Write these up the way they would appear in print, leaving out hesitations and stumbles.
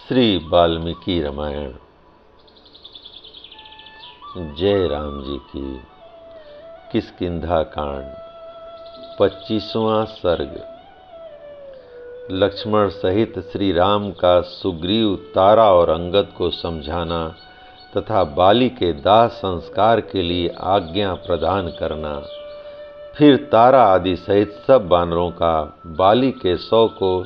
श्री वाल्मीकि रामायण। जय राम जी की। किष्किंधा कांड 25वां सर्ग। लक्ष्मण सहित श्री राम का सुग्रीव, तारा और अंगद को समझाना तथा बाली के दाह संस्कार के लिए आज्ञा प्रदान करना। फिर तारा आदि सहित सब वानरों का बाली के शव को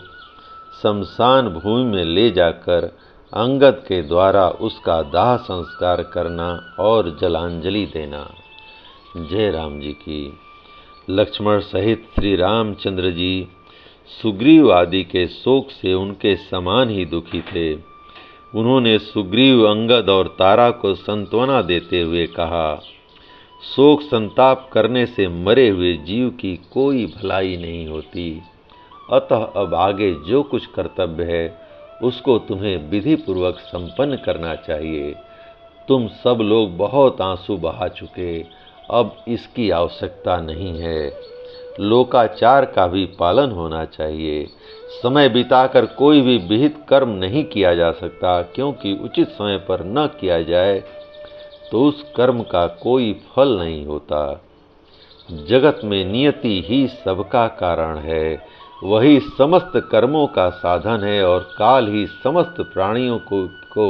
शमशान भूमि में ले जाकर अंगद के द्वारा उसका दाह संस्कार करना और जलांजलि देना। जय राम जी की। लक्ष्मण सहित श्री रामचंद्र जी सुग्रीव आदि के शोक से उनके समान ही दुखी थे। उन्होंने सुग्रीव, अंगद और तारा को सांत्वना देते हुए कहा, शोक संताप करने से मरे हुए जीव की कोई भलाई नहीं होती। अतः अब आगे जो कुछ कर्तव्य है उसको तुम्हें विधि पूर्वक संपन्न करना चाहिए। तुम सब लोग बहुत आंसू बहा चुके, अब इसकी आवश्यकता नहीं है। लोकाचार का भी पालन होना चाहिए। समय बिताकर कोई भी विहित कर्म नहीं किया जा सकता, क्योंकि उचित समय पर न किया जाए तो उस कर्म का कोई फल नहीं होता। जगत में नियति ही सबका कारण है, वही समस्त कर्मों का साधन है और काल ही समस्त प्राणियों को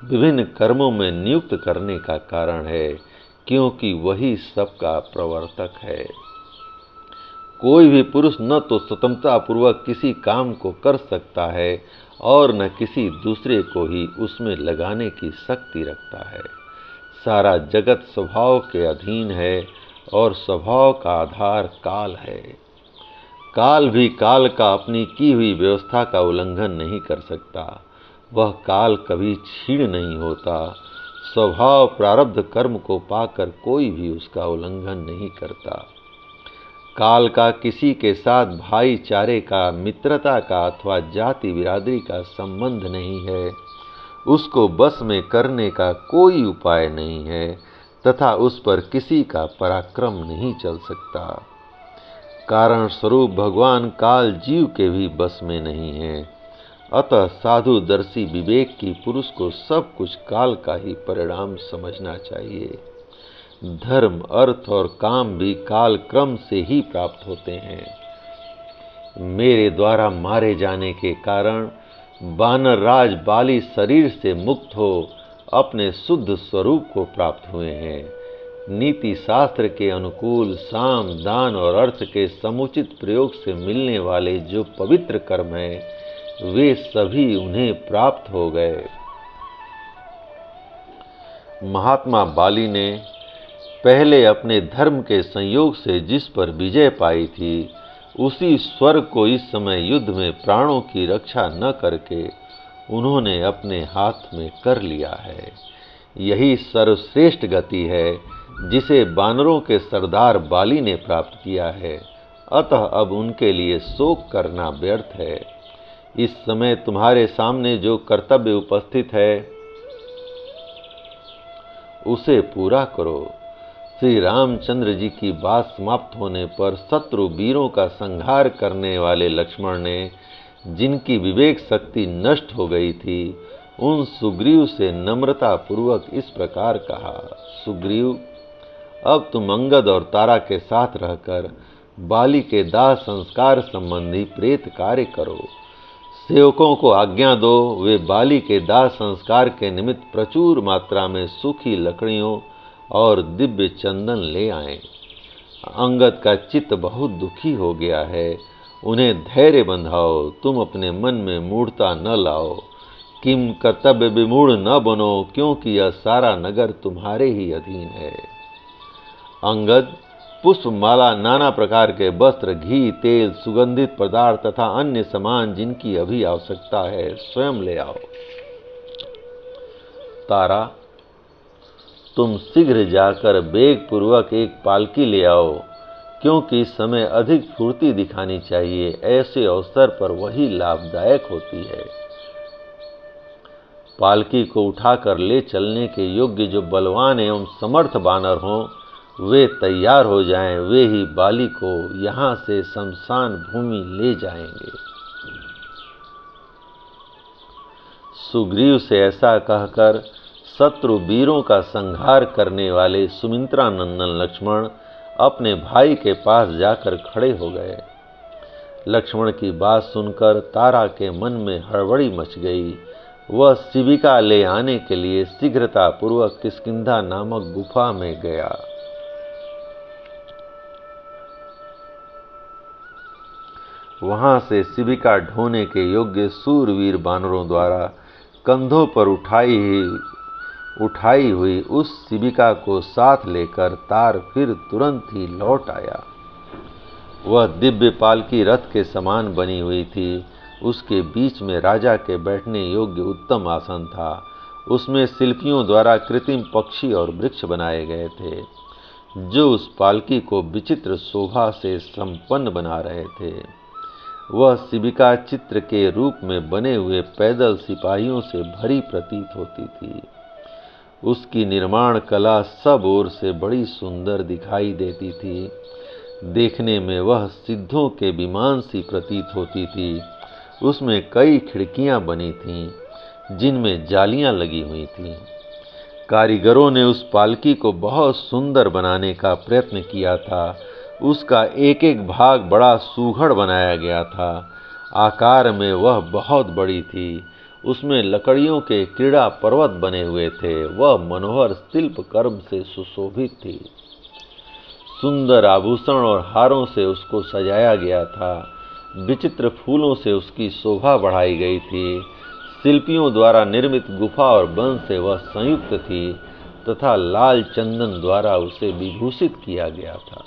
विभिन्न कर्मों में नियुक्त करने का कारण है, क्योंकि वही सबका प्रवर्तक है। कोई भी पुरुष न तो स्वतंत्रता पूर्वक किसी काम को कर सकता है और न किसी दूसरे को ही उसमें लगाने की शक्ति रखता है। सारा जगत स्वभाव के अधीन है और स्वभाव का आधार काल है। काल भी काल का अपनी की हुई व्यवस्था का उल्लंघन नहीं कर सकता। वह काल कभी क्षीण नहीं होता। स्वभाव प्रारब्ध कर्म को पाकर कोई भी उसका उल्लंघन नहीं करता। काल का किसी के साथ भाईचारे का, मित्रता का अथवा जाति बिरादरी का संबंध नहीं है। उसको बस में करने का कोई उपाय नहीं है तथा उस पर किसी का पराक्रम नहीं चल सकता। कारण स्वरूप भगवान काल जीव के भी बस में नहीं है। अतः साधुदर्शी विवेक की पुरुष को सब कुछ काल का ही परिणाम समझना चाहिए। धर्म, अर्थ और काम भी काल क्रम से ही प्राप्त होते हैं। मेरे द्वारा मारे जाने के कारण वानर राज बाली शरीर से मुक्त हो अपने शुद्ध स्वरूप को प्राप्त हुए हैं। नीति शास्त्र के अनुकूल साम, दान और अर्थ के समुचित प्रयोग से मिलने वाले जो पवित्र कर्म हैं, वे सभी उन्हें प्राप्त हो गए। महात्मा बाली ने पहले अपने धर्म के संयोग से जिस पर विजय पाई थी, उसी स्वर्ग को इस समय युद्ध में प्राणों की रक्षा न करके उन्होंने अपने हाथ में कर लिया है। यही सर्वश्रेष्ठ गति है जिसे वानरों के सरदार बाली ने प्राप्त किया है। अतः अब उनके लिए शोक करना व्यर्थ है। इस समय तुम्हारे सामने जो कर्तव्य उपस्थित है उसे पूरा करो। श्री रामचंद्र जी की बात समाप्त होने पर शत्रु वीरों का संहार करने वाले लक्ष्मण ने, जिनकी विवेक शक्ति नष्ट हो गई थी, उन सुग्रीव से नम्रता पूर्वक इस प्रकार कहा, सुग्रीव, अब तुम अंगद और तारा के साथ रहकर बाली के दाह संस्कार संबंधी प्रेत कार्य करो। सेवकों को आज्ञा दो, वे बाली के दाह संस्कार के निमित्त प्रचुर मात्रा में सूखी लकड़ियों और दिव्य चंदन ले आएं। अंगद का चित्त बहुत दुखी हो गया है, उन्हें धैर्य बंधाओ। तुम अपने मन में मूढ़ता न लाओ, किम कर्तव्य विमूढ़ न बनो, क्योंकि यह सारा नगर तुम्हारे ही अधीन है। अंगद, पुष्पमाला, नाना प्रकार के वस्त्र, घी, तेल, सुगंधित पदार्थ तथा अन्य सामान जिनकी अभी आवश्यकता है, स्वयं ले आओ। तारा, तुम शीघ्र जाकर वेग पूर्वक एक पालकी ले आओ, क्योंकि इस समय अधिक फुर्ती दिखानी चाहिए। ऐसे अवसर पर वही लाभदायक होती है। पालकी को उठाकर ले चलने के योग्य जो बलवान एवं समर्थ वानर हों, वे तैयार हो जाएं। वे ही बाली को यहाँ से शमशान भूमि ले जाएंगे। सुग्रीव से ऐसा कहकर शत्रु वीरों का संहार करने वाले सुमित्रा नंदन लक्ष्मण अपने भाई के पास जाकर खड़े हो गए। लक्ष्मण की बात सुनकर तारा के मन में हड़बड़ी मच गई। वह शिविका ले आने के लिए शीघ्रतापूर्वक किष्किंधा नामक गुफा में गया। वहां से शिविका ढोने के योग्य सूरवीर बानरों द्वारा कंधों पर उठाई हुई उस शिविका को साथ लेकर तार फिर तुरंत ही लौट आया। वह दिव्य पालकी रथ के समान बनी हुई थी। उसके बीच में राजा के बैठने योग्य उत्तम आसन था। उसमें शिल्पियों द्वारा कृत्रिम पक्षी और वृक्ष बनाए गए थे, जो उस पालकी को विचित्र शोभा से संपन्न बना रहे थे। वह शिविका चित्र के रूप में बने हुए पैदल सिपाहियों से भरी प्रतीत होती थी। उसकी निर्माण कला सब ओर से बड़ी सुंदर दिखाई देती थी। देखने में वह सिद्धों के विमान सी प्रतीत होती थी। उसमें कई खिड़कियां बनी थीं, जिनमें जालियां लगी हुई थीं। कारीगरों ने उस पालकी को बहुत सुंदर बनाने का प्रयत्न किया था। उसका एक एक भाग बड़ा सुघड़ बनाया गया था। आकार में वह बहुत बड़ी थी। उसमें लकड़ियों के क्रीड़ा पर्वत बने हुए थे। वह मनोहर शिल्प कर्म से सुशोभित थी। सुंदर आभूषण और हारों से उसको सजाया गया था। विचित्र फूलों से उसकी शोभा बढ़ाई गई थी। शिल्पियों द्वारा निर्मित गुफा और वन से वह संयुक्त थी तथा लाल चंदन द्वारा उसे विभूषित किया गया था।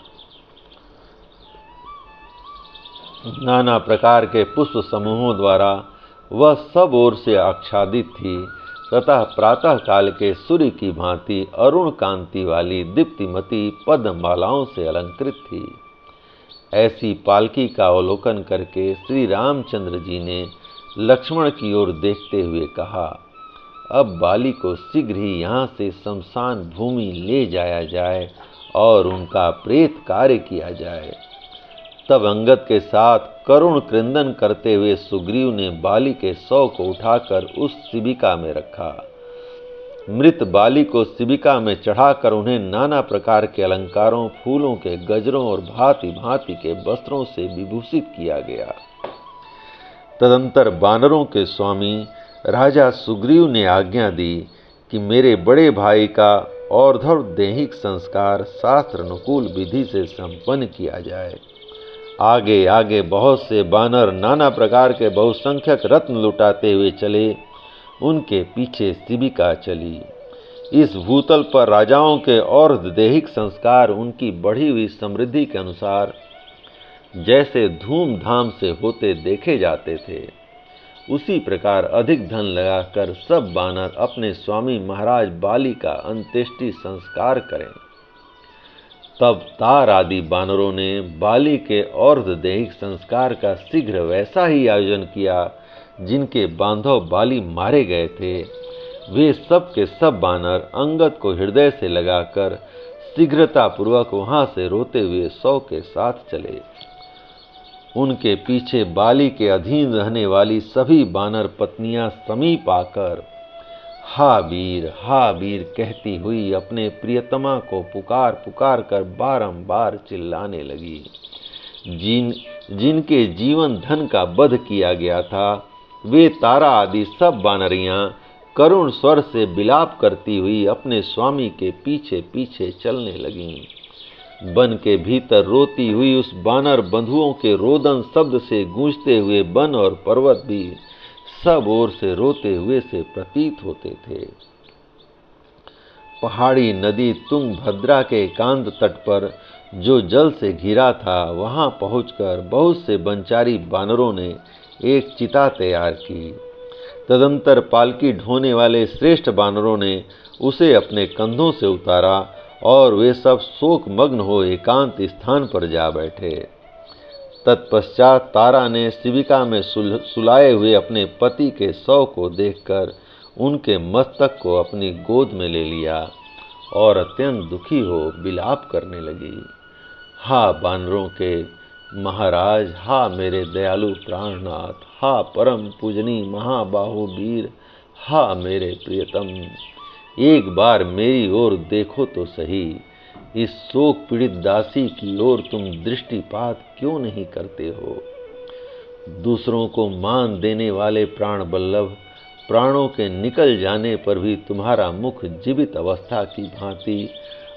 नाना प्रकार के पुष्प समूहों द्वारा वह सब ओर से आच्छादित थी तथा प्रातः काल के सूर्य की भांति अरुण कांति वाली दीप्तिमती पद्ममालाओं से अलंकृत थी। ऐसी पालकी का अवलोकन करके श्री रामचंद्र जी ने लक्ष्मण की ओर देखते हुए कहा, अब बाली को शीघ्र ही यहाँ से शमशान भूमि ले जाया जाए और उनका प्रेत कार्य किया जाए। तब अंगद के साथ करुण क्रंदन करते हुए सुग्रीव ने बाली के शव को उठाकर उस शिविका में रखा। मृत बाली को शिविका में चढ़ाकर उन्हें नाना प्रकार के अलंकारों, फूलों के गजरों और भांति भांति के वस्त्रों से विभूषित किया गया। तदंतर वानरों के स्वामी राजा सुग्रीव ने आज्ञा दी कि मेरे बड़े भाई का और्ध्व दैहिक संस्कार शास्त्र अनुकूल विधि से संपन्न किया जाए। आगे आगे बहुत से बानर नाना प्रकार के बहुसंख्यक रत्न लुटाते हुए चले। उनके पीछे शिविका चली। इस भूतल पर राजाओं के और दैहिक संस्कार उनकी बढ़ी हुई समृद्धि के अनुसार जैसे धूमधाम से होते देखे जाते थे, उसी प्रकार अधिक धन लगाकर सब बानर अपने स्वामी महाराज बाली का अंत्येष्टि संस्कार करें। तब तार आदि बानरों ने बाली के और्ध्वदेहिक संस्कार का शीघ्र वैसा ही आयोजन किया जिनके बांधव बाली मारे गए थे। वे सब के सब बानर अंगद को हृदय से लगाकर शीघ्रतापूर्वक वहां से रोते हुए शव के साथ चले। उनके पीछे बाली के अधीन रहने वाली सभी बानर पत्नियां समीप आकर हा वीर कहती हुई अपने प्रियतमा को पुकार पुकार कर बारंबार चिल्लाने लगी। जिनके जीवन धन का वध किया गया था, वे तारा आदि सब बानरियां करुण स्वर से विलाप करती हुई अपने स्वामी के पीछे पीछे चलने लगीं। वन के भीतर रोती हुई उस बानर बंधुओं के रोदन शब्द से गूंजते हुए वन और पर्वत भी सब ओर से रोते हुए से प्रतीत होते थे। पहाड़ी नदी तुंगभद्रा के एकांत तट पर जो जल से घिरा था, वहां पहुंचकर बहुत से वनचारी बानरों ने एक चिता तैयार की। तदंतर पालकी ढोने वाले श्रेष्ठ बानरों ने उसे अपने कंधों से उतारा और वे सब शोकमग्न हो एकांत स्थान पर जा बैठे। तत्पश्चात तारा ने शिविका में सुलाए हुए अपने पति के शव को देखकर उनके मस्तक को अपनी गोद में ले लिया और अत्यंत दुखी हो विलाप करने लगी। हा बानरों के महाराज, हा मेरे दयालु प्राणनाथ, हा परम पूजनी महाबाहु वीर, हा मेरे प्रियतम, एक बार मेरी ओर देखो तो सही। इस शोक पीड़ित दासी की ओर तुम दृष्टिपात क्यों नहीं करते हो? दूसरों को मान देने वाले प्राण बल्लभ, प्राणों के निकल जाने पर भी तुम्हारा मुख जीवित अवस्था की भांति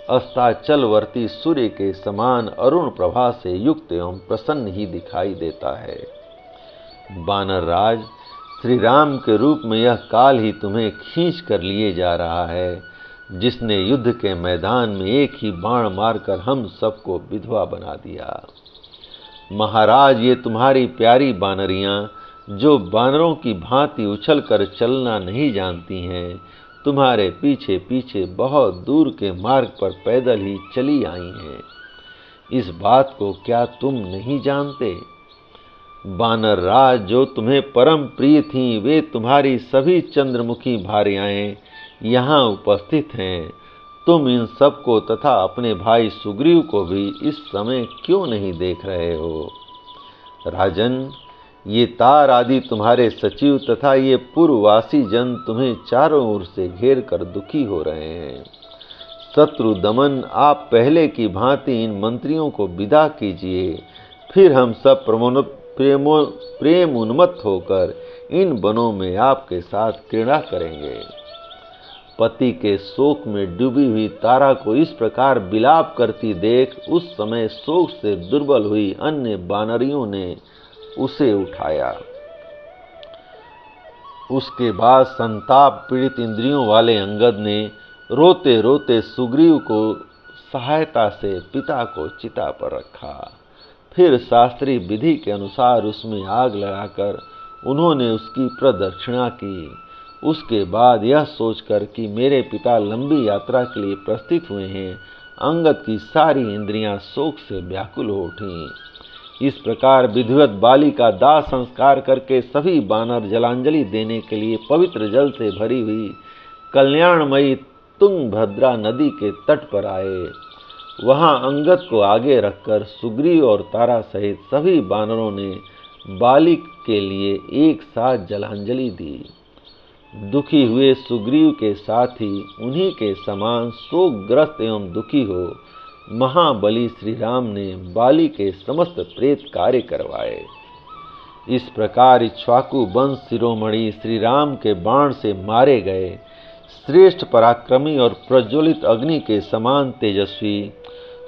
अस्ताचलवर्ती सूर्य के समान अरुण प्रभा से युक्त एवं प्रसन्न ही दिखाई देता है। बानर राज, श्री राम के रूप में यह काल ही तुम्हें खींच कर लिए जा रहा है, जिसने युद्ध के मैदान में एक ही बाण मारकर हम सबको विधवा बना दिया। महाराज, ये तुम्हारी प्यारी बानरियां, जो बानरों की भांति उछल कर चलना नहीं जानती हैं, तुम्हारे पीछे पीछे बहुत दूर के मार्ग पर पैदल ही चली आई हैं। इस बात को क्या तुम नहीं जानते? बानर राज, जो तुम्हें परम प्रिय थीं, वे तुम्हारी सभी चंद्रमुखी भार्याएं यहाँ उपस्थित हैं। तुम इन सबको तथा अपने भाई सुग्रीव को भी इस समय क्यों नहीं देख रहे हो? राजन, ये तार आदि तुम्हारे सचिव तथा ये पूर्ववासी जन तुम्हें चारों ओर से घेर कर दुखी हो रहे हैं। शत्रु दमन, आप पहले की भांति इन मंत्रियों को विदा कीजिए, फिर हम सब प्रेम उन्मत्त होकर इन वनों में आपके साथ क्रीड़ा करेंगे। पति के शोक में डूबी हुई तारा को इस प्रकार विलाप करती देख उस समय शोक से दुर्बल हुई अन्य बानरियों ने उसे उठाया। उसके बाद संताप पीड़ित इंद्रियों वाले अंगद ने रोते रोते सुग्रीव को सहायता से पिता को चिता पर रखा। फिर शास्त्रीय विधि के अनुसार उसमें आग लगाकर उन्होंने उसकी प्रदक्षिणा की। उसके बाद यह सोचकर कि मेरे पिता लंबी यात्रा के लिए प्रस्थित हुए हैं, अंगद की सारी इंद्रियां शोक से व्याकुल हो उठीं। इस प्रकार विधिवत बाली का दाह संस्कार करके सभी बानर जलांजलि देने के लिए पवित्र जल से भरी हुई कल्याणमयी तुंगभद्रा नदी के तट पर आए। वहां अंगद को आगे रखकर सुग्रीव और तारा सहित सभी बानरों ने बाली के लिए एक साथ जलांजलि दी। दुखी हुए सुग्रीव के साथ ही उन्हीं के समान शोकग्रस्त एवं दुखी हो महाबली श्री राम ने बाली के समस्त प्रेत कार्य करवाए। इस प्रकार इक्ष्वाकु वंश शिरोमणि श्री राम के बाण से मारे गए। श्रेष्ठ पराक्रमी और प्रज्वलित अग्नि के समान तेजस्वी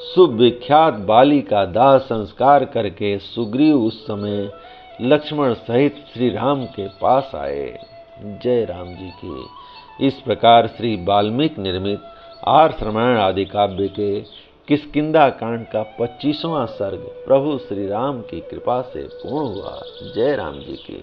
सुविख्यात बाली का दाह संस्कार करके सुग्रीव उस समय लक्ष्मण सहित श्री राम के पास आए। जय राम जी की। इस प्रकार श्री वाल्मीकि निर्मित आर्ष रामायण आदि काव्य के किष्किंधा कांड का 25वां सर्ग प्रभु श्री राम की कृपा से पूर्ण हुआ। जय राम जी की।